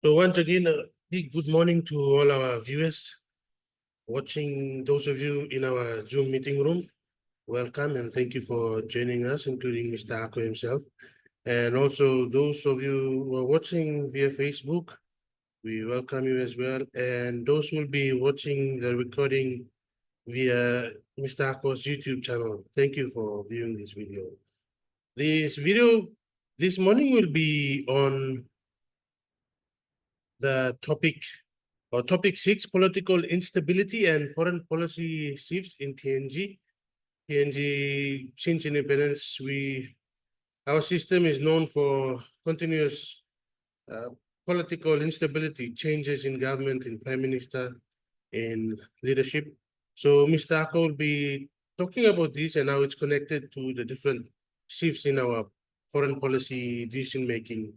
So once again, big good morning to all our viewers watching. Those of you in our Zoom meeting room, welcome and thank you for joining us, including Mr. Ako himself. And also those of you who are watching via Facebook, we welcome you as well. And those who will be watching the recording via Mr. Ako's YouTube channel, thank you for viewing this video. This video this morning will be on the topic 6, political instability and foreign policy shifts in PNG. PNG, since independence, our system is known for continuous political instability, changes in government, in prime minister, in leadership. So Mr. Ako will be talking about this and how it's connected to the different shifts in our foreign policy decision-making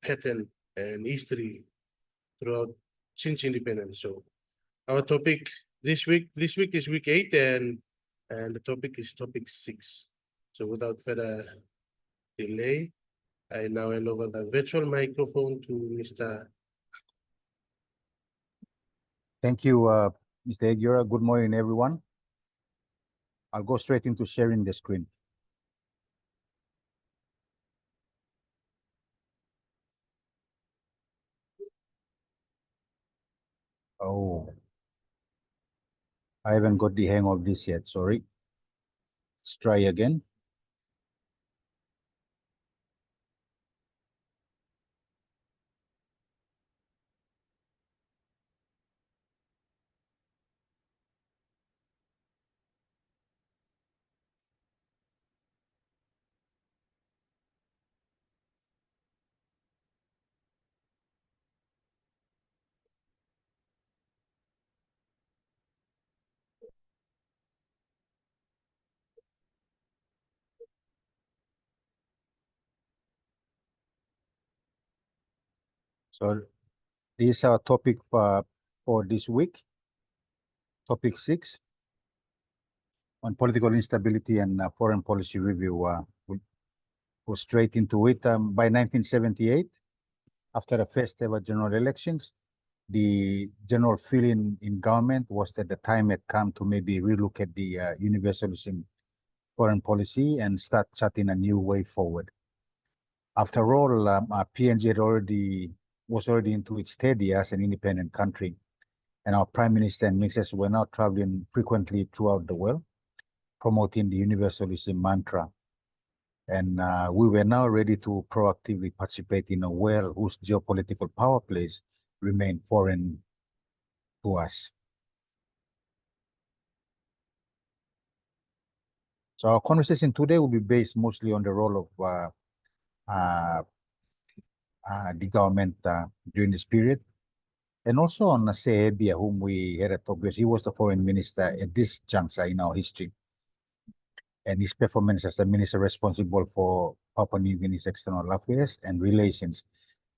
pattern and history throughout since independence. So our topic this week is week 8 and the topic is topic 6. So without further delay, I now hand over the virtual microphone to Mr. Thank you, Mr. Egiora. Good morning, everyone. I'll go straight into sharing the screen. Oh, I haven't got the hang of this yet, sorry. Let's try again. So this is our topic for this week, topic 6 on political instability and foreign policy review. We'll go straight into it. By 1978, after the first ever general elections, the general feeling in government was that the time had come to maybe relook at the universalism foreign policy and start charting a new way forward. After all, PNG was already into its third year as an independent country, and our prime minister and ministers were now traveling frequently throughout the world, promoting the universalism mantra. And we were now ready to proactively participate in a world whose geopolitical power plays remain foreign to us. So our conversation today will be based mostly on the role of the government during this period, and also on Sebia, whom we had a talk because he was the foreign minister at this juncture in our history. And his performance as the minister responsible for Papua New Guinea's external affairs and relations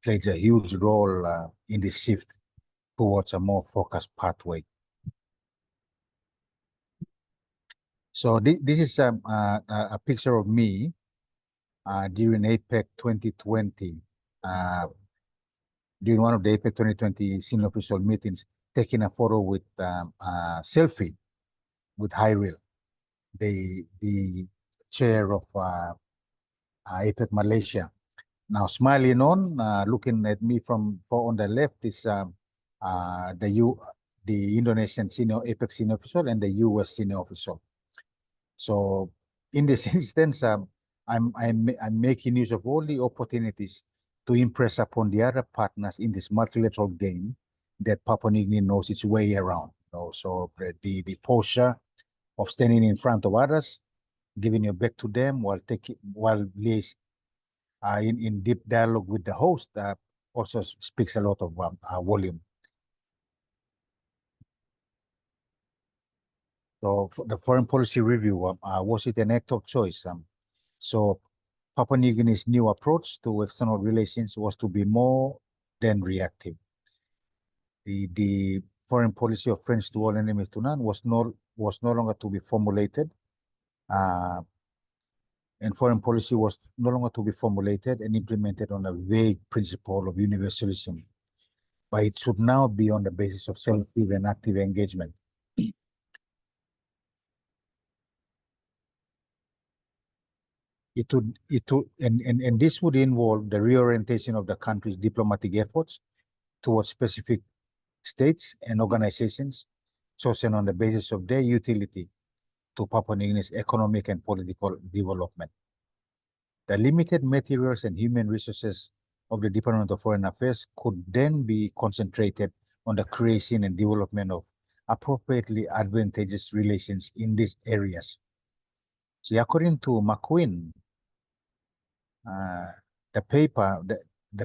plays a huge role in this shift towards a more focused pathway. So this is a picture of me during APEC 2020. During one of the APEC 2020 senior official meetings, taking a photo with selfie with Hyril, the chair of APEC Malaysia. Now smiling on, looking at me on the left is the Indonesian senior APEC senior official and the US senior official. So in this instance, I'm making use of all the opportunities to impress upon the other partners in this multilateral game that Papua New Guinea knows its way around. So the posture of standing in front of others, giving your back to them while in deep dialogue with the host also speaks a lot of volume. So for the foreign policy review, was it an act of choice? So Papua New Guinea's new approach to external relations was to be more than reactive. The foreign policy of friends to all, enemies to none was no longer to be formulated, and foreign policy was no longer to be formulated and implemented on a vague principle of universalism but it should now be on the basis of selective and active engagement. And this would involve the reorientation of the country's diplomatic efforts towards specific states and organizations chosen on the basis of their utility to Papua New Guinea's economic and political development. The limited materials and human resources of the Department of Foreign Affairs could then be concentrated on the creation and development of appropriately advantageous relations in these areas. See, according to McQueen, the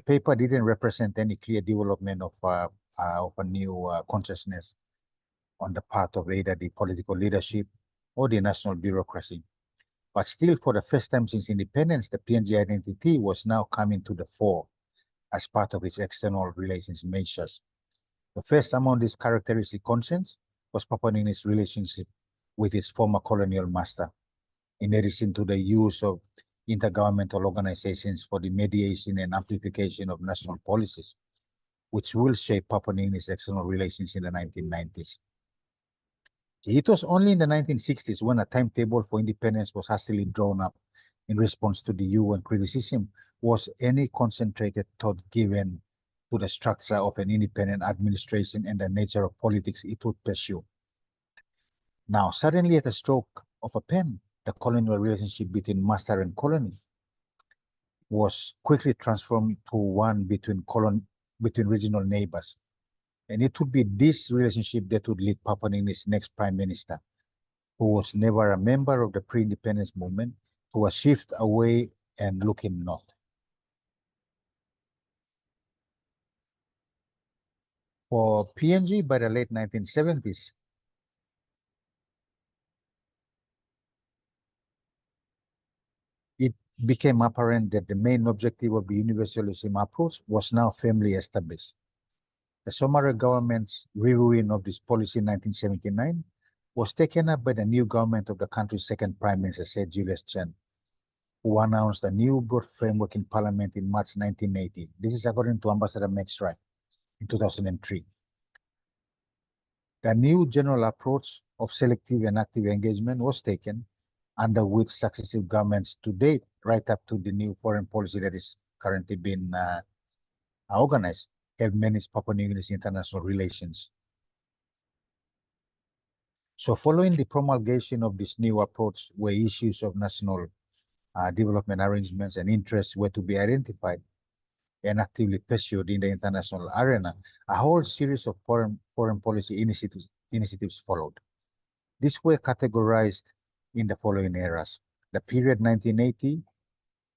paper didn't represent any clear development of a new consciousness on the part of either the political leadership or the national bureaucracy. But still, for the first time since independence, the PNG identity was now coming to the fore as part of its external relations measures. The first among these characteristic concerns was Papua New Guinea's relationship with its former colonial master, in addition to the use of intergovernmental organizations for the mediation and amplification of national policies, which will shape Papua New Guinea's external relations in the 1990s. It was only in the 1960s when a timetable for independence was hastily drawn up in response to the UN criticism was any concentrated thought given to the structure of an independent administration and the nature of politics it would pursue. Now, suddenly at a stroke of a pen, the colonial relationship between master and colony was quickly transformed to one between regional neighbors. And it would be this relationship that would lead Papua New Guinea's next prime minister, who was never a member of the pre-independence movement, to a shift away and looking north. For PNG, by the late 1970s, it became apparent that the main objective of the universalism approach was now firmly established. The Somare government's reviewing of this policy in 1979 was taken up by the new government of the country's second prime minister, Sir Julius Chen, who announced a new broad framework in parliament in March 1980. This is according to Ambassador Max Wright in 2003. The new general approach of selective and active engagement was taken, under which successive governments to date, right up to the new foreign policy that is currently being organized, have managed Papua New Guinea's international relations. So following the promulgation of this new approach, where issues of national development arrangements and interests were to be identified and actively pursued in the international arena, a whole series of foreign policy initiatives followed. These were categorized in the following eras. The period 1980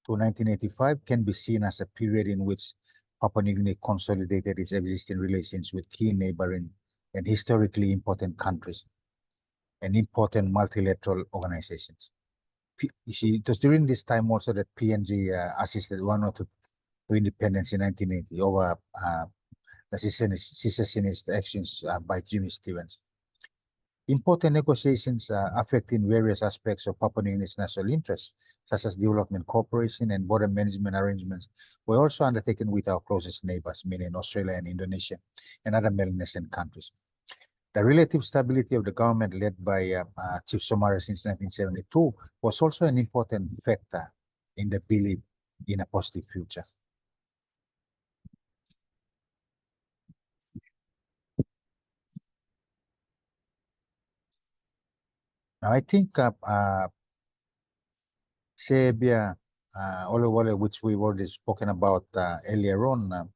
to 1985 can be seen as a period in which Papua New Guinea consolidated its existing relations with key neighboring and historically important countries and important multilateral organizations. You see, it was during this time also that PNG assisted one or two to independence in 1980 over the secessionist actions by Jimmy Stevens. Important negotiations affecting various aspects of Papua New Guinea's national interests, such as development cooperation and border management arrangements, were also undertaken with our closest neighbors, meaning Australia and Indonesia, and other Melanesian countries. The relative stability of the government led by Chief Somare since 1972 was also an important factor in the belief in a positive future. Now, I think Sebia Olewale, which we've already spoken about earlier on,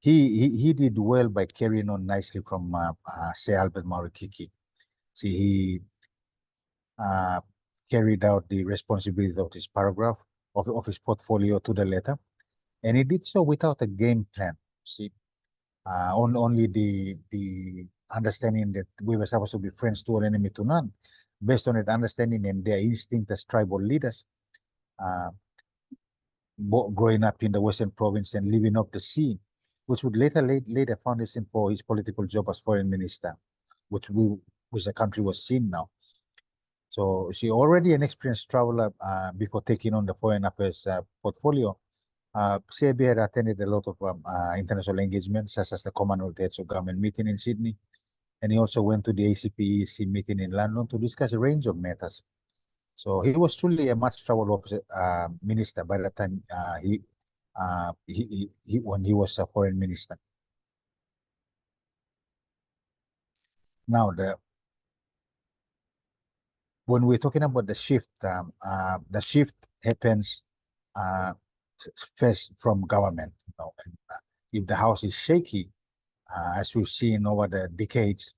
he did well by carrying on nicely from Sir Albert Maurikiki. See, he carried out the responsibility of this paragraph of his portfolio to the letter, and he did so without a game plan. See, only the understanding that we were supposed to be friends to all, enemy to none, based on that understanding and their instinct as tribal leaders, growing up in the Western Province and living up the sea, which would later lay the foundation for his political job as foreign minister, which the country was seeing now. So she already an experienced traveler before taking on the foreign affairs portfolio. CIB had attended a lot of international engagements, such as the Commonwealth Heads of Government meeting in Sydney, and he also went to the ACPEC meeting in London to discuss a range of matters. So he was truly a much traveled officer, minister by the time when he was a foreign minister. Now, when we're talking about the shift happens first from government. And, if the house is shaky, as we've seen over the decades,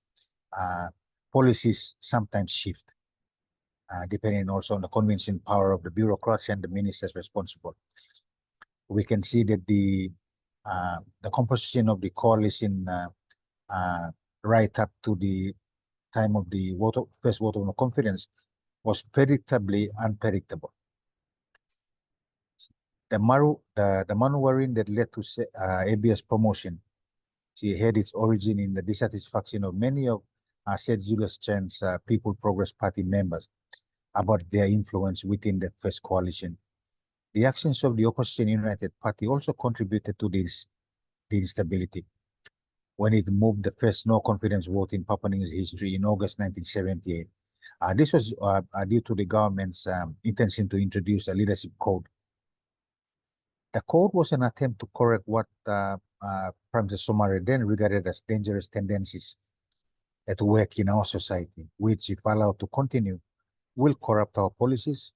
policies sometimes shift, depending also on the convincing power of the bureaucrats and the ministers responsible. We can see that the composition of the coalition right up to the time of the first vote of no confidence was predictably unpredictable. The maneuvering that led to ABS promotion, she had its origin in the dissatisfaction of many of Sir Julius Chen's People Progress Party members about their influence within the first coalition. The actions of the opposition United Party also contributed to the instability when it moved the first no confidence vote in Papua New Guinea's history in August 1978. This was due to the government's intention to introduce a leadership code. The code was an attempt to correct what Prime Minister Somare then regarded as dangerous tendencies at work in our society, which, if allowed to continue, will corrupt our policies,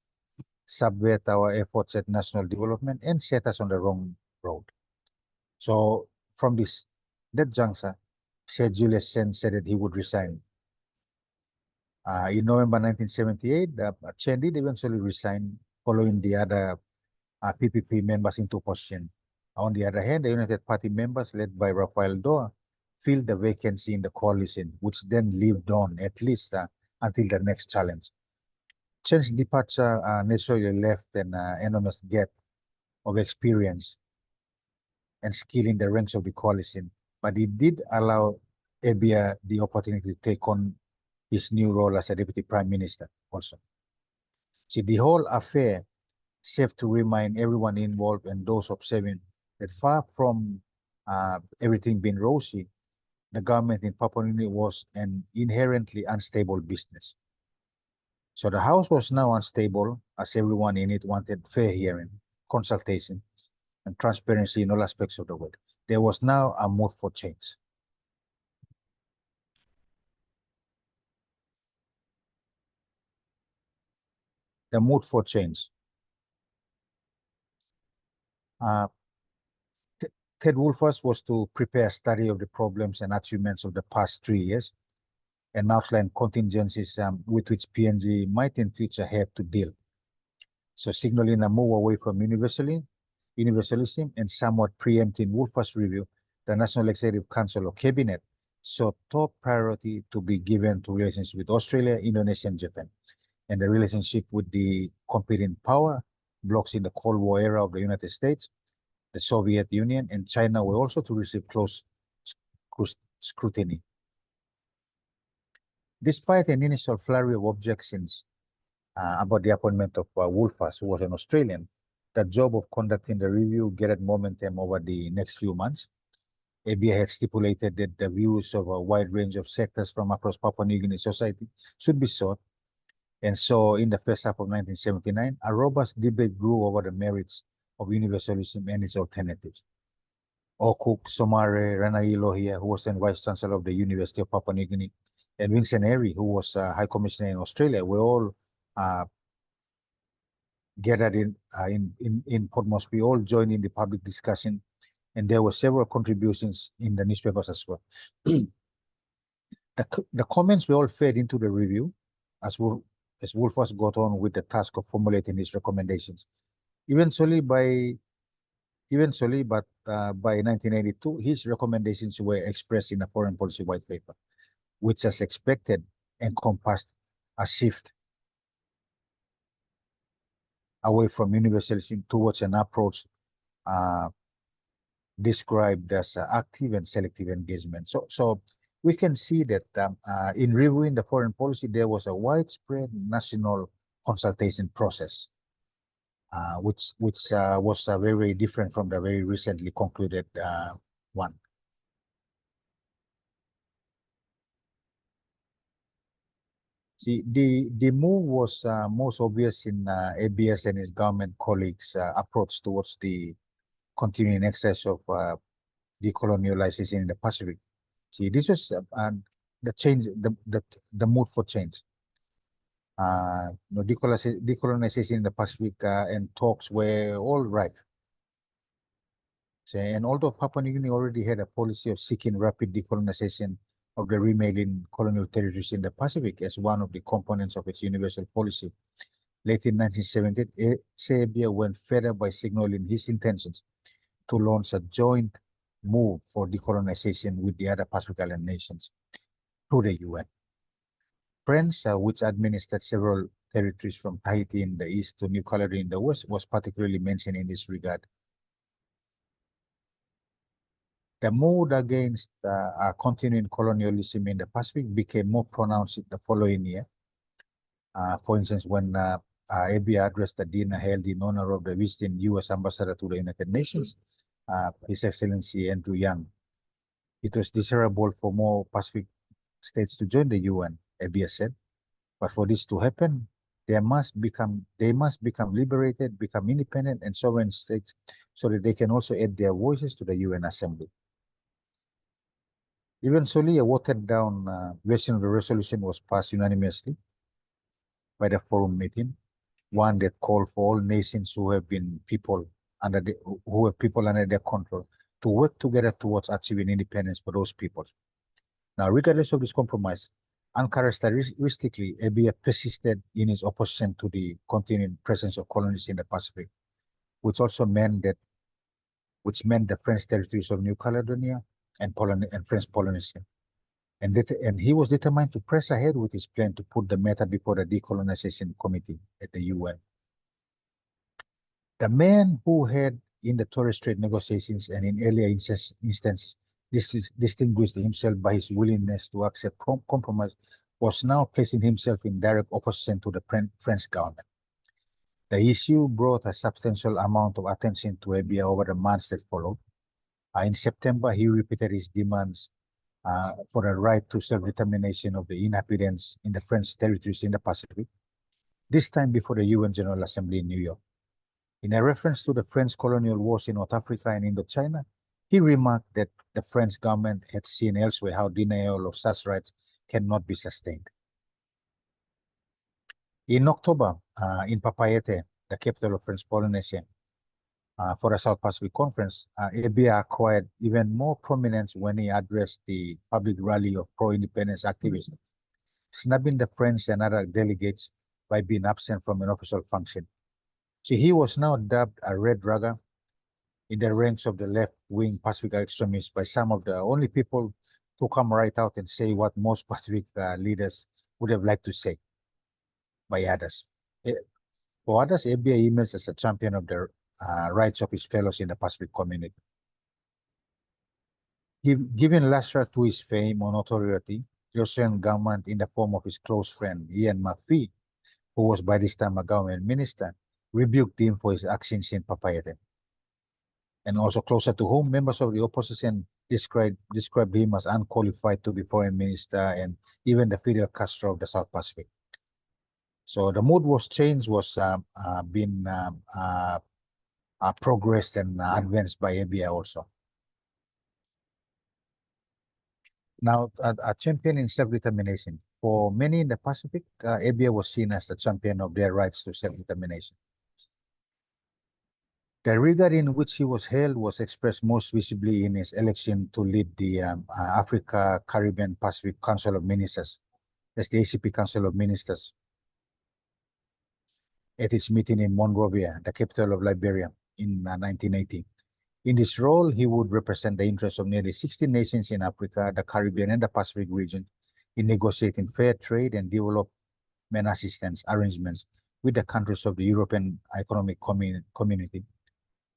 subvert our efforts at national development, and set us on the wrong road. So from that juncture, Sir Julius Chen said that he would resign. In November 1978, Chen did eventually resign following the other PPP members into position. On the other hand, the United Party members led by Rafael Doa filled the vacancy in the coalition, which then lived on at least until the next challenge. Chen's departure naturally left an enormous gap of experience and skill in the ranks of the coalition, but it did allow Abia the opportunity to take on his new role as a deputy prime minister also. See, the whole affair served to remind everyone involved and those observing that far from everything being rosy, the government in Papua New Guinea was an inherently unstable business. So the House was now unstable, as everyone in it wanted fair hearing, consultation, and transparency in all aspects of the work. There was now a mood for change. The mood for change. Ted Wolfers was to prepare a study of the problems and achievements of the past 3 years and outline contingencies with which PNG might in future have to deal. So signaling a move away from universalism and somewhat preempting Wolfers' review, the National Executive Council or Cabinet saw top priority to be given to relations with Australia, Indonesia, and Japan, and the relationship with the competing power blocs in the Cold War era of the United States, the Soviet Union, and China were also to receive close scrutiny. Despite an initial flurry of objections about the appointment of Wolfers, who was an Australian, the job of conducting the review gathered momentum over the next few months. ABA had stipulated that the views of a wide range of sectors from across Papua New Guinea society should be sought. And so in the first half of 1979, a robust debate grew over the merits of universalism and its alternatives. Okuk, Somare, Ranai Lohia, who was then Vice Chancellor of the University of Papua New Guinea, and Vincent Airy, who was High Commissioner in Australia, were all gathered in Port Moresby, all joined in the public discussion, and there were several contributions in the newspapers as well. The comments were all fed into the review as Wolfers got on with the task of formulating his recommendations. Eventually, by 1982, his recommendations were expressed in a foreign policy white paper, which, as expected, encompassed a shift away from universalism towards an approach described as active and selective engagement. So we can see that in reviewing the foreign policy, there was a widespread national consultation process. which was very different from the very recently concluded one. See, the move was most obvious in ABS and his government colleagues' approach towards the continuing excess of decolonialization in the Pacific. See, this was the change, the mood for change. Decolonization in the Pacific and talks were all right. So, and although Papua New Guinea already had a policy of seeking rapid decolonization of the remaining colonial territories in the Pacific as one of the components of its universal policy, late in 1978, Serbia went further by signaling his intentions to launch a joint move for decolonization with the other Pacific Island nations through the UN. France, which administered several territories from Tahiti in the east to New Caledonia in the west, was particularly mentioned in this regard. The mood against continuing colonialism in the Pacific became more pronounced the following year. For instance, when ABA addressed the dinner held in honor of the visiting U.S. ambassador to the United Nations, His Excellency Andrew Young, it was desirable for more Pacific states to join the UN, ABA said. But for this to happen, they must become liberated, become independent and sovereign states so that they can also add their voices to the UN Assembly. Eventually, a watered-down version of the resolution was passed unanimously by the forum meeting, one that called for all nations who have people under their control to work together towards achieving independence for those peoples. Now, regardless of this compromise, uncharacteristically, ABA persisted in its opposition to the continuing presence of colonies in the Pacific, which meant the French territories of New Caledonia and French Polynesia. And he was determined to press ahead with his plan to put the matter before the Decolonization Committee at the UN. The man who had, in the Torres Strait negotiations and in earlier instances, distinguished himself by his willingness to accept compromise, was now placing himself in direct opposition to the French government. The issue brought a substantial amount of attention to ABA over the months that followed. In September, he repeated his demands for the right to self-determination of the inhabitants in the French territories in the Pacific, this time before the UN General Assembly in New York. In a reference to the French colonial wars in North Africa and Indochina, he remarked that the French government had seen elsewhere how denial of such rights cannot be sustained. In October, in Papeete, the capital of French Polynesia, for the South Pacific Conference, ABA acquired even more prominence when he addressed the public rally of pro-independence activists, snubbing the French and other delegates by being absent from an official function. So he was now dubbed a red ragga in the ranks of the left-wing Pacific extremists by some of the only people to come right out and say what most Pacific leaders would have liked to say by others. For others, ABA emerged as a champion of the rights of his fellows in the Pacific community. Giving lustre to his fame or notoriety, the Australian government, in the form of his close friend Ian McPhee, who was by this time a government minister, rebuked him for his actions in Papeete. And also closer to home, members of the opposition described him as unqualified to be foreign minister and even the Fidel Castro of the South Pacific. So the mood was changed, was being progressed and advanced by ABA also. Now, a champion in self-determination. For many in the Pacific, ABA was seen as the champion of their rights to self-determination. The regard in which he was held was expressed most visibly in his election to lead the Africa, Caribbean, Pacific Council of Ministers, that's the ACP Council of Ministers, at its meeting in Monrovia, the capital of Liberia, in 1980. In this role, he would represent the interests of nearly 60 nations in Africa, the Caribbean, and the Pacific region in negotiating fair trade and development assistance arrangements with the countries of the European Economic Community,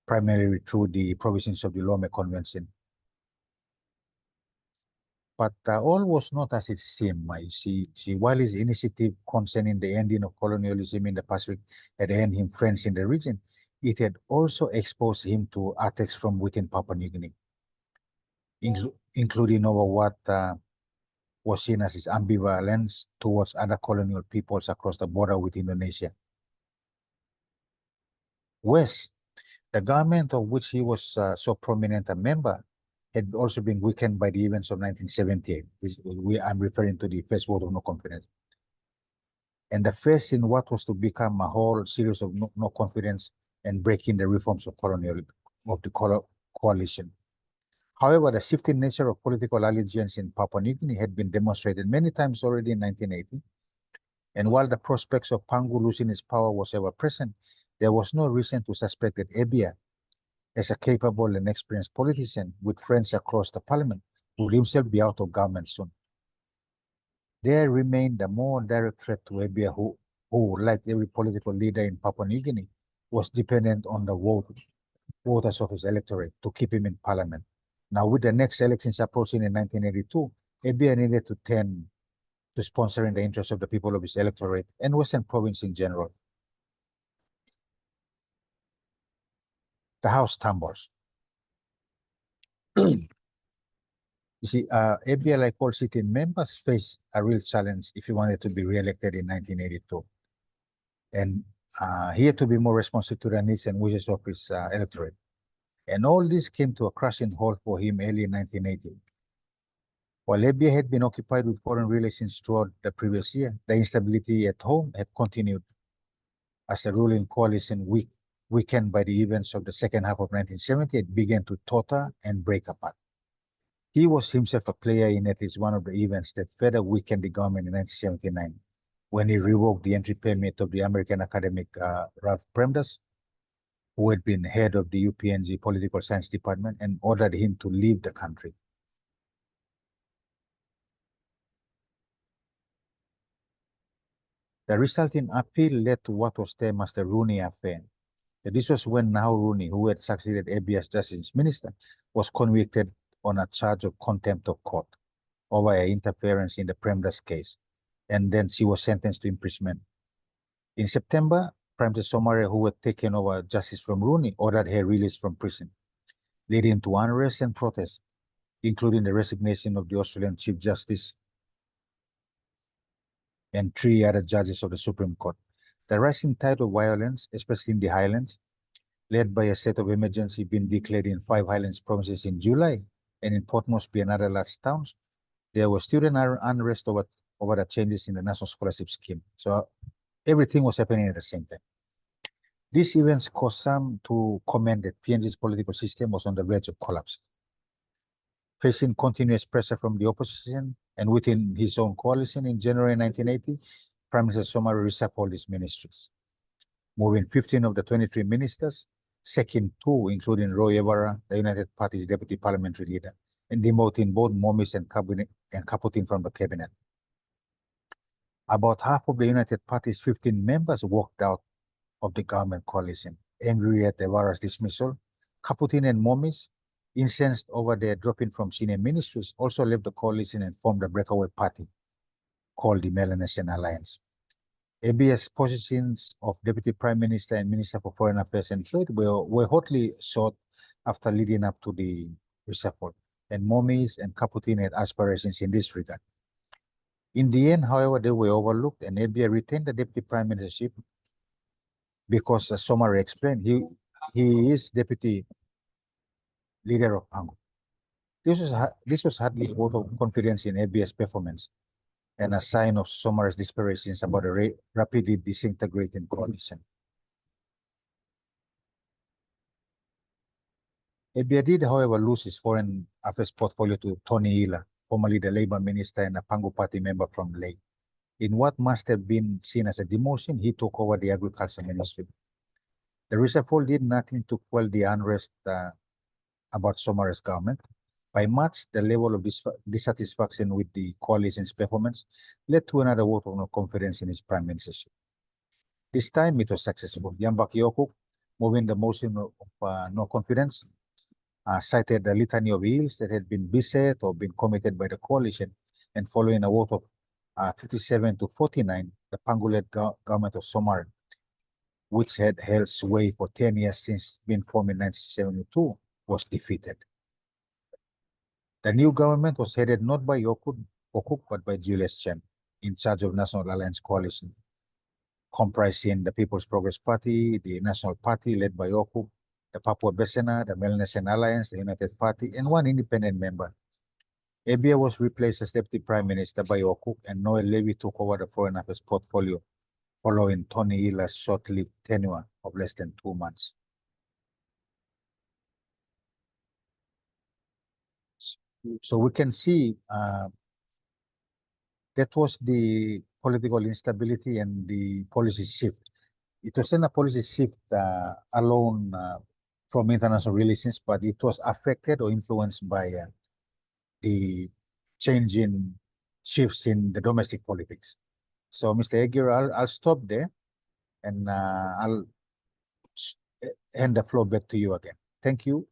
primarily through the provisions of the Lome Convention. But all was not as it seemed. While his initiative concerning the ending of colonialism in the Pacific had earned him friends in the region, it had also exposed him to attacks from within Papua New Guinea, including over what was seen as his ambivalence towards other colonial peoples across the border with Indonesia. West, the government of which he was so prominent a member, had also been weakened by the events of 1978. I'm referring to the first vote of no confidence. And the first in what was to become a whole series of no confidence and breaking the reforms of the coalition. However, the shifting nature of political allegiance in Papua New Guinea had been demonstrated many times already in 1980. And while the prospects of Pangu losing its power was ever present, there was no reason to suspect that Ebia, as a capable and experienced politician with friends across the parliament, would himself be out of government soon. There remained a more direct threat to Ebia, who, like every political leader in Papua New Guinea, was dependent on the voters of his electorate to keep him in parliament. Now, with the next elections approaching in 1982, Ebia needed to turn to sponsoring the interests of the people of his electorate and Western Province in general. The House tumbles. You see, Ebia, like all sitting members, faced a real challenge if he wanted to be re-elected in 1982. And he had to be more responsive to the needs and wishes of his electorate. And all this came to a crashing halt for him early in 1980. While Ebia had been occupied with foreign relations throughout the previous year, the instability at home had continued as the ruling coalition, weakened by the events of the second half of 1970, it began to totter and break apart. He was himself a player in at least one of the events that further weakened the government in 1979, when he revoked the entry permit of the American academic Ralph Premdas, who had been head of the PNG Political Science Department, and ordered him to leave the country. The resulting appeal led to what was termed as the Rooney Affair. This was when Nahau Rooney, who had succeeded Abiy as Justice Minister, was convicted on a charge of contempt of court over her interference in the Premdas case, and then she was sentenced to imprisonment. In September, Prime Minister Somare, who had taken over justice from Rooney, ordered her release from prison, leading to unrest and protests, including the resignation of the Australian Chief Justice and 3 other judges of the Supreme Court. The rising tide of violence, especially in the Highlands, led by a state of emergency being declared in 5 Highlands provinces in July, and in Port Moresby and other large towns, there was student unrest over the changes in the National Scholarship Scheme. So everything was happening at the same time. These events caused some to comment that PNG's political system was on the verge of collapse. Facing continuous pressure from the opposition and within his own coalition in January 1980, Prime Minister Somare reshuffled his ministries, moving 15 of the 23 ministers, sacking 2, including Roy Evara, the United Party's deputy parliamentary leader, and demoting both Momis and Kaputin from the cabinet. About half of the United Party's 15 members walked out of the government coalition, angry at Evara's dismissal. Kaputin and Momis, incensed over their dropping from senior ministries, also left the coalition and formed a breakaway party called the Melanesian Alliance. Abiya's positions of Deputy Prime Minister and Minister for Foreign Affairs and Trade were hotly sought after leading up to the reshuffle, and Momis and Kaputin had aspirations in this regard. In the end, however, they were overlooked, and Abiya retained the Deputy Prime Ministership because, as Somare explained, he is Deputy Leader of Pangu. This was hardly a vote of confidence in Abiya's performance, and a sign of Somare's desperations about a rapidly disintegrating coalition. Abiya did, however, lose his foreign affairs portfolio to Tony Ila, formerly the Labour Minister and a Pangu Party member from Ley. In what must have been seen as a demotion, he took over the Agriculture Ministry. The reshuffle did nothing to quell the unrest about Somare's government. By March, the level of dissatisfaction with the coalition's performance led to another vote of no confidence in his prime ministership. This time, it was successful. Yambak Yokuk, moving the motion of no confidence, cited a litany of ills that had been beset or been committed by the coalition, and following a vote of 57 to 49, the Pangu-led government of Somali, which had held sway for 10 years since being formed in 1972, was defeated. The new government was headed not by Okuk, but by Julius Chen, in charge of National Alliance Coalition, comprising the People's Progress Party, the National Party led by Okuk, the Papua Besena, the Melanesian Alliance, the United Party, and one independent member. Abia was replaced as Deputy Prime Minister by Okuk, and Noel Levy took over the Foreign Affairs portfolio following Tony Ila's short-lived tenure of less than 2 months. So we can see that was the political instability and the policy shift. It wasn't a policy shift alone from international relations, but it was affected or influenced by the change in shifts in the domestic politics. So, Mr. Aguirre, I'll stop there, and I'll hand the floor back to you again. Thank you.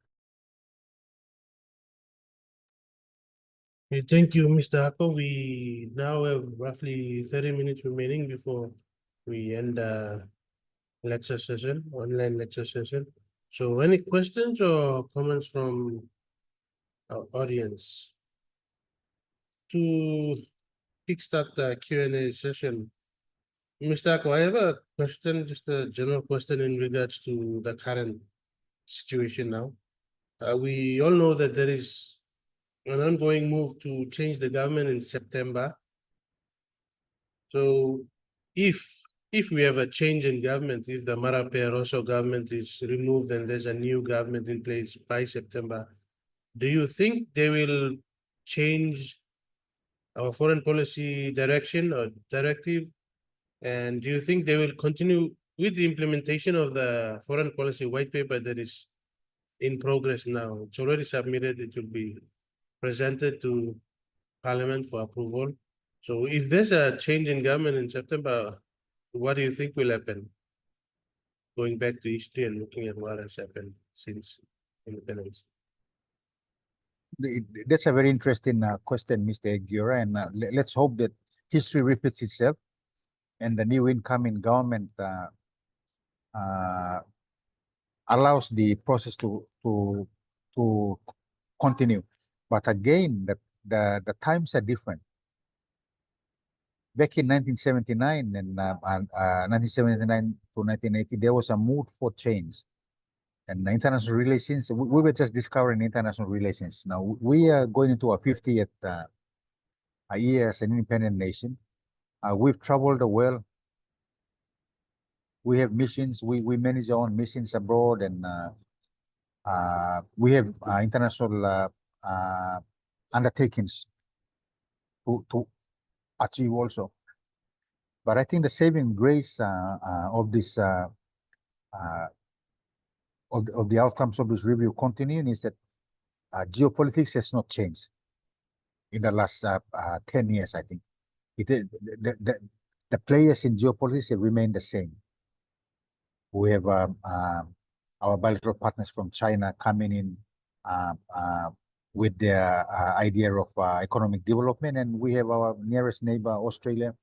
Thank you, Mr. Ako. We now have roughly 30 minutes remaining before we end the lecture session, online lecture session. So any questions or comments from our audience? To kickstart the Q&A session, Mr. Ako, I have a question, just a general question in regards to the current situation now. We all know that there is an ongoing move to change the government in September. So if we have a change in government, if the Marape Rosso government is removed and there's a new government in place by September, do you think they will change our foreign policy direction or directive? And do you think they will continue with the implementation of the foreign policy white paper that is in progress now? It's already submitted, it will be presented to Parliament for approval. So if there's a change in government in September, what do you think will happen? Going back to history and looking at what has happened since independence. That's a very interesting question, Mr. Aguirre, and let's hope that history repeats itself and the new incoming government allows the process to continue. But again, the times are different. Back in 1979 and 1979 to 1980, there was a mood for change. And international relations, we were just discovering international relations. Now we are going into our 50th year as an independent nation. We've traveled the world. We have missions. We manage our own missions abroad, and we have international undertakings to achieve also. But I think the saving grace of this of the outcomes of this review continuing is that geopolitics has not changed in the last 10 years. I think the players in geopolitics have remained the same. We have our bilateral partners from China coming in with their idea of economic development, and we have our nearest neighbor, Australia,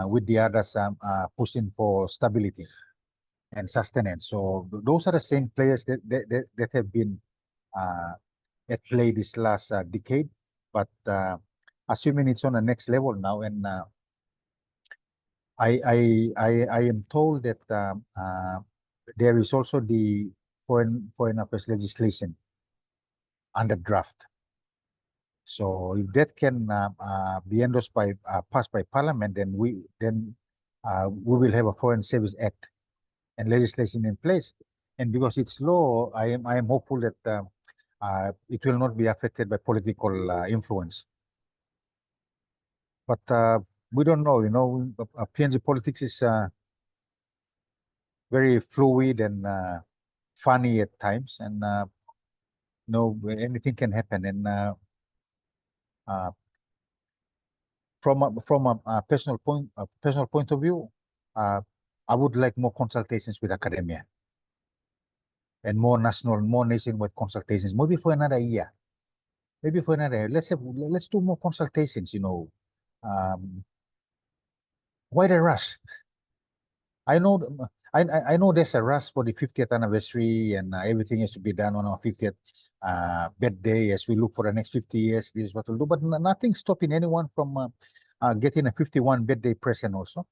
with the others pushing for stability and sustenance. So those are the same players that have been at play this last decade, but assuming it's on the next level now, and I am told that there is also the foreign affairs legislation under draft. So if that can be endorsed by passed by Parliament, then we will have a Foreign Service Act and legislation in place. And because it's law, I am hopeful that it will not be affected by political influence. But we don't know. You know, PNG politics is very fluid and funny at times, and you know, anything can happen. And from a personal point of view, I would like more consultations with academia. and more nationwide consultations, maybe for another year. Maybe for another year. Let's do more consultations, you know. Why the rush? I know I know there's a rush for the 50th anniversary and everything has to be done on our 50th birthday as we look for the next 50 years. This is what we'll do, but nothing stopping anyone from getting a 51 birthday present also.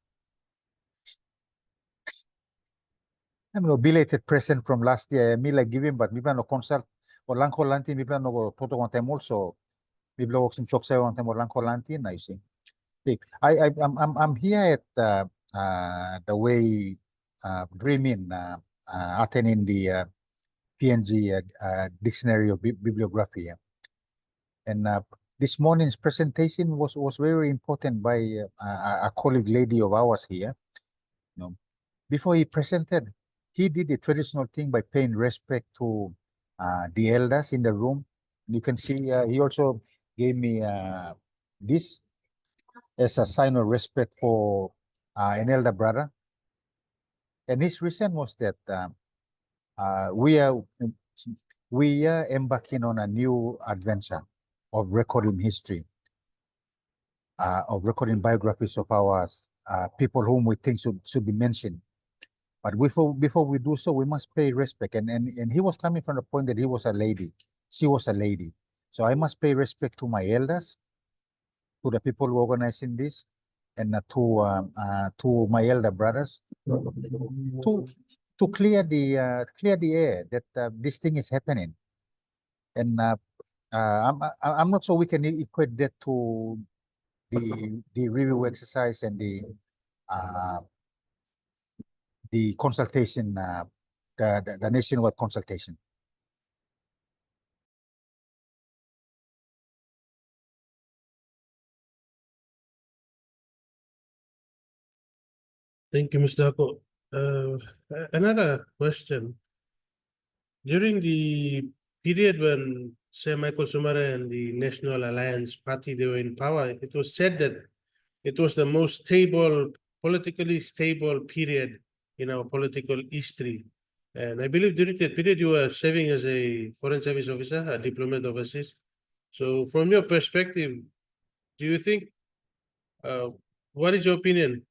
I mean, a belated present from last year. Me like giving, but me plan no consult or langko lanti. Me plan no go toto one time also. Me plan work some talk say one time or langko lanti. I see. I'm here at the way dreaming attending the PNG dictionary of bibliography. And this morning's presentation was very important by a colleague lady of ours here. You know, before he presented, he did the traditional thing by paying respect to the elders in the room. You can see he also gave me this as a sign of respect for an elder brother. And his reason was that we are embarking on a new adventure of recording history, of recording biographies of our people whom we think should be mentioned. But before we do so, we must pay respect. And he was coming from the point that he was a lady. She was a lady. So I must pay respect to my elders, to the people who are organizing this, and to my elder brothers, to clear the air that this thing is happening. And I'm not sure we can equate that to the review exercise and the consultation, the nationwide consultation. Thank you, Mr. Ako. Another question. During the period when Sir Michael Sumara and the National Alliance Party, they were in power, it was said that it was the most stable, politically stable period in our political history. And I believe during that period, you were serving as a foreign service officer, a diplomat overseas. So from your perspective, do you think, what is your opinion?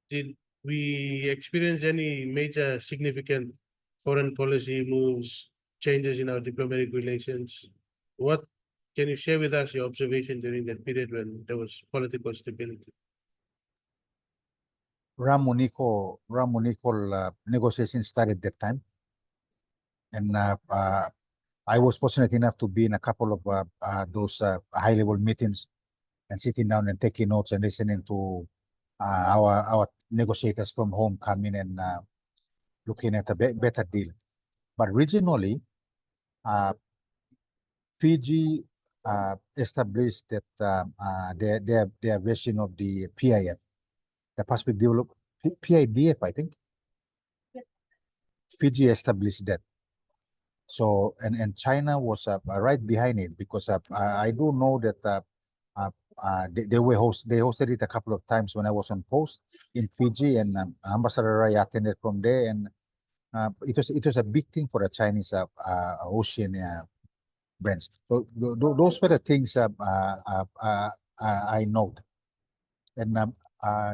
Did we experience any major significant foreign policy moves, changes in our diplomatic relations? What can you share with us your observation during that period when there was political stability? Ramunico negotiations started that time. And I was fortunate enough to be in a couple of those high-level meetings and sitting down and taking notes and listening to our negotiators from home coming and looking at a better deal. But regionally, Fiji established that their version of the PIF, the Pacific Development, PIDF, I think. Fiji established that. So, and China was right behind it because I do know that they hosted it a couple of times when I was on post in Fiji, and Ambassador Rai attended from there, and it was a big thing for the Chinese ocean brands. So those were the things I note, and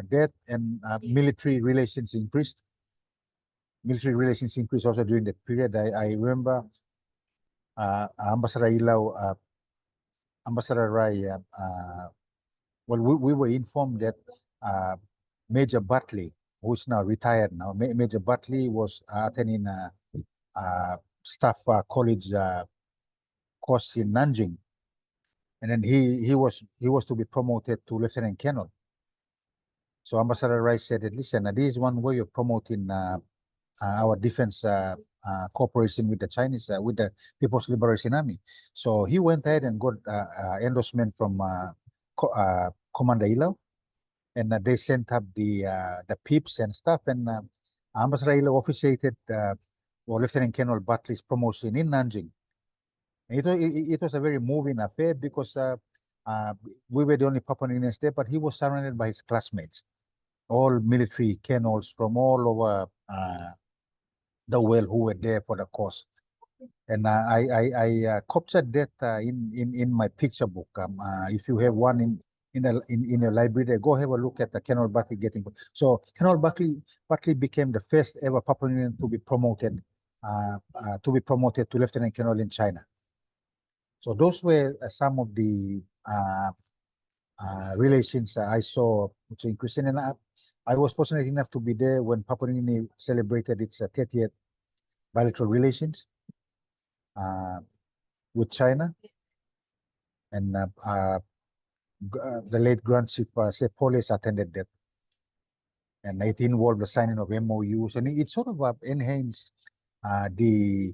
that and military relations increased. Military relations increased also during that period. I remember Ambassador Ilaw, Ambassador Rai. Well, we were informed that Major Butley, who is now retired now, Major Butley was attending staff college course in Nanjing, and then he was to be promoted to lieutenant colonel. So Ambassador Rice said, "Listen, this is one way of promoting our defense cooperation with the Chinese, with the People's Liberation Army." So he went ahead and got endorsement from Commander Ilaw, and they sent up the PIPs and stuff, and Ambassador Ilaw officiated Lieutenant Colonel Butley's promotion in Nanjing. It was a very moving affair because we were the only Papua New Guineans there, but he was surrounded by his classmates, all military colonels from all over well who were there for the cause. And I captured that in my picture book. If you have one in your library, go have a look at the Colonel Buckley getting. So Colonel Buckley became the first ever Papua New Guinean to be promoted to Lieutenant Colonel in China. So those were some of the relations I saw between Christian and I was fortunate enough to be there when Papua New Guinea celebrated its 30th bilateral relations with China, and the late Grand Chief Sepolis attended that, and it involved the signing of MOUs, and it sort of enhanced the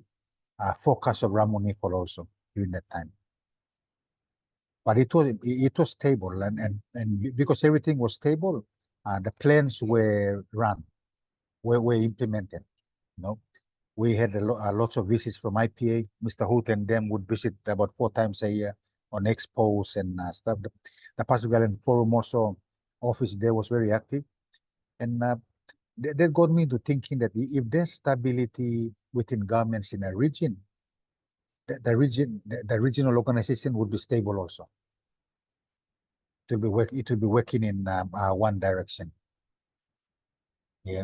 focus of Ramon Nicol also during that time. But it was stable, and because everything was stable, the plans were were implemented. You know, we had lots of visits from IPA. Mr. Hoot and them would visit about 4 times a year on expos and stuff. The Pacific Island Forum also office there was very active, and that got me into thinking that if there's stability within governments in a region, the regional organization would be stable also. It will be working in one direction. Yeah.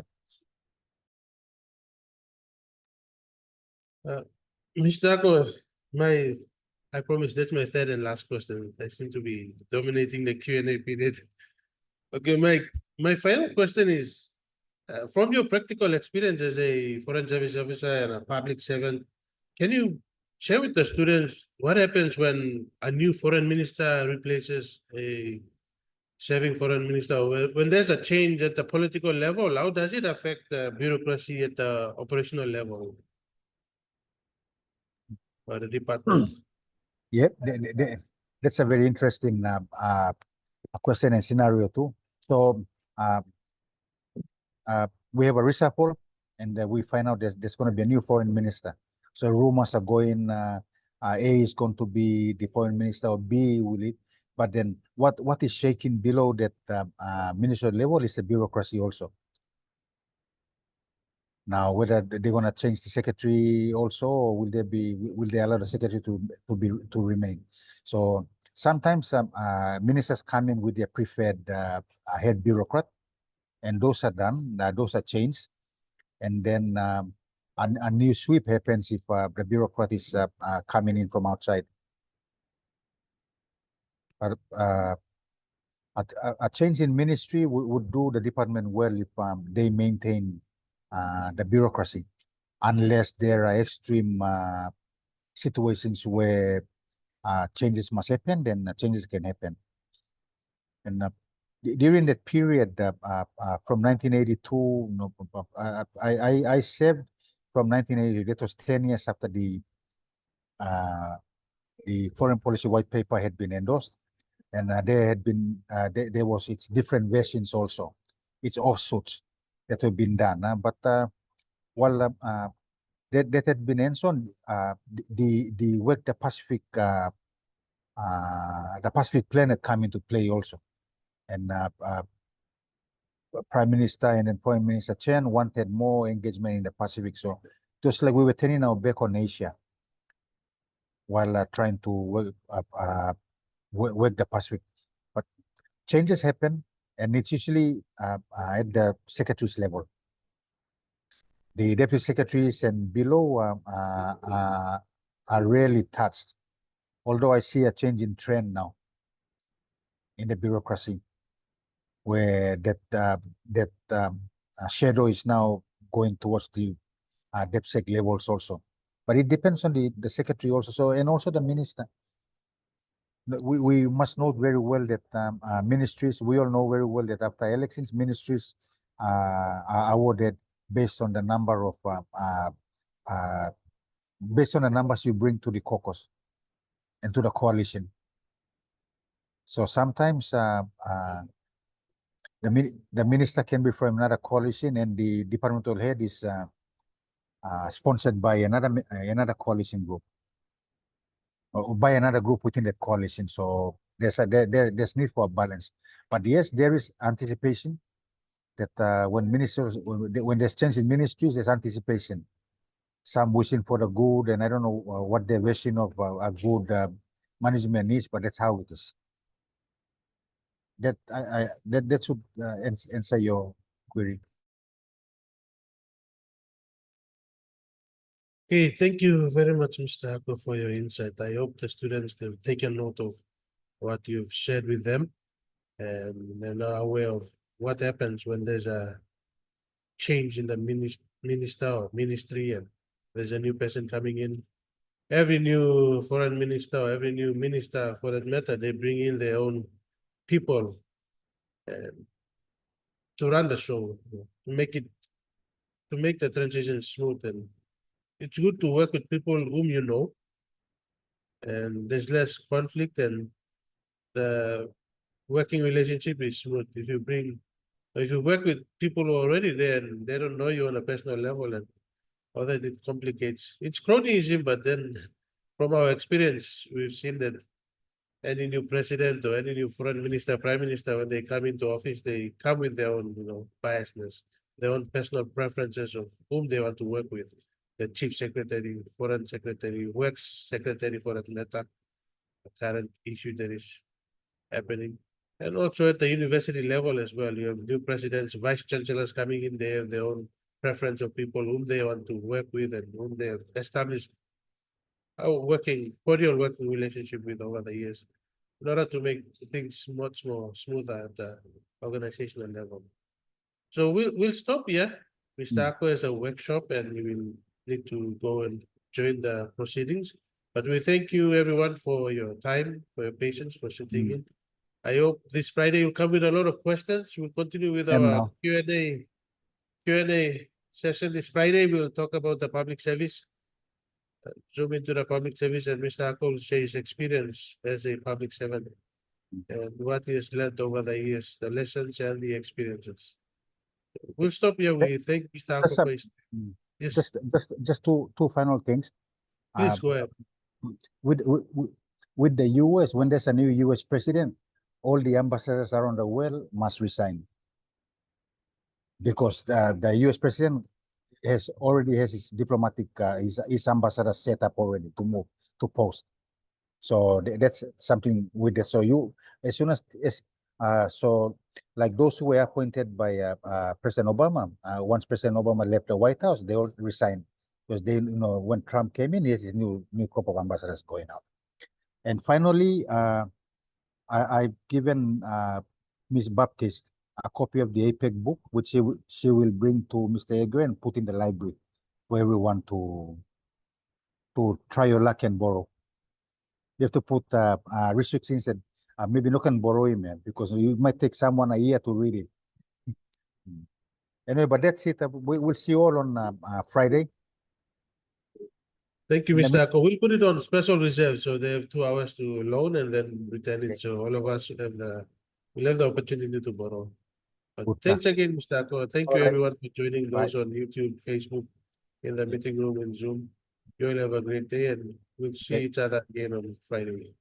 Mr. Ako, I promise that's my third and last question. I seem to be dominating the Q&A period. Okay, my final question is, from your practical experience as a foreign service officer and a public servant, can you share with the students what happens when a new foreign minister replaces a serving foreign minister? When there's a change at the political level, how does it affect the bureaucracy at the operational level or the department? Yep, that's a very interesting question and scenario too. So we have a reshuffle, and we find out there's going to be a new foreign minister. So rumors are going, A is going to be the foreign minister, or B will it. But then what is shaking below that ministerial level is the bureaucracy also. Now, whether they're going to change the secretary also, or will they allow the secretary to remain? So sometimes ministers come in with their preferred head bureaucrat, and those are done. Those are changed, and then a new sweep happens if the bureaucrat is coming in from outside. But a change in ministry would do the department well if they maintain the bureaucracy, unless there are extreme situations where changes must happen, then changes can happen. And during that period from 1982, I served from 1980. That was 10 years after the foreign policy white paper had been endorsed, and there had been there was its different versions also, its offshoots that have been done. But while that had been endorsed, the work the Pacific plan had come into play also, and Prime Minister and then Foreign Minister Chen wanted more engagement in the Pacific. So it was like we were turning our back on Asia while trying to work the Pacific. But changes happen, and it's usually at the secretaries level. The deputy secretaries and below are rarely touched, although I see a change in trend now in the bureaucracy, where that shadow is now going towards the DepSec levels also. But it depends on the secretary also. So, and also the minister. We must note very well that ministries, we all know very well that after elections, ministries are awarded based on the number of based on the numbers you bring to the caucus and to the coalition. So sometimes the minister can be from another coalition, and the departmental head is sponsored by another coalition group, or by another group within that coalition. So there's need for a balance. But yes, there is anticipation that when there's change in ministries, there's anticipation some wishing for the good, and I don't know what their version of a good management is, but that's how it is. That should answer your query. Okay, thank you very much, Mr. Ako, for your insight. I hope the students have taken note of what you've shared with them and they're now aware of what happens when there's a change in the minister or ministry and there's a new person coming in. Every new foreign minister or every new minister, for that matter, they bring in their own people and to run the show, to make the transition smooth. And it's good to work with people whom you know, and there's less conflict and the working relationship is smooth. If you work with people who are already there and they don't know you on a personal level and all that, it complicates. It's cronyism, but then from our experience, we've seen that any new president or any new foreign minister, prime minister, when they come into office, they come with their own, biasness, their own personal preferences of whom they want to work with. The chief secretary, foreign secretary, works secretary for that matter, the current issue that is happening. And also at the university level as well, you have new presidents, vice chancellors coming in, they have their own preference of people whom they want to work with and whom they have established a cordial working relationship with over the years in order to make things much more smoother at the organizational level. So we'll stop here. Mr. Ako has a workshop and he will need to go and join the proceedings. But we thank you everyone for your time, for your patience, for sitting in. I hope this Friday you'll come with a lot of questions. We'll continue with our now. Q&A session this Friday. We'll talk about the public service, zoom into the public service, and Mr. Ako will share his experience as a public servant and what he has learned over the years, the lessons and the experiences. We'll stop here. We thank Mr. Ako for his. Yes, Just two final things. please go ahead. With the US, when there's a new US president, all the ambassadors around the world must resign because the US president already has his diplomatic his ambassador set up already to move to post. So that's something with it. So you as soon as so like those who were appointed by President Obama, once President Obama left the White House, they all resigned because they when Trump came in, he has his new crop of ambassadors going out. And finally, I've given Ms. Baptiste a copy of the APEC book, which she will bring to Mr. Edgar and put in the library for everyone to try your luck and borrow. You have to put restrictions that maybe no can borrow him, man, because it might take someone a year to read it. Anyway, but that's it. We'll see you all on Friday. Thank you, Mr. Ako. We'll put it on special reserve, so they have 2 hours to loan and then return it. So all of us we'll have the opportunity to borrow. But thanks again, Mr. Ako. Thank you everyone for joining. Those on YouTube, Facebook, in the meeting room and Zoom. You all have a great day and we'll see each other again on Friday.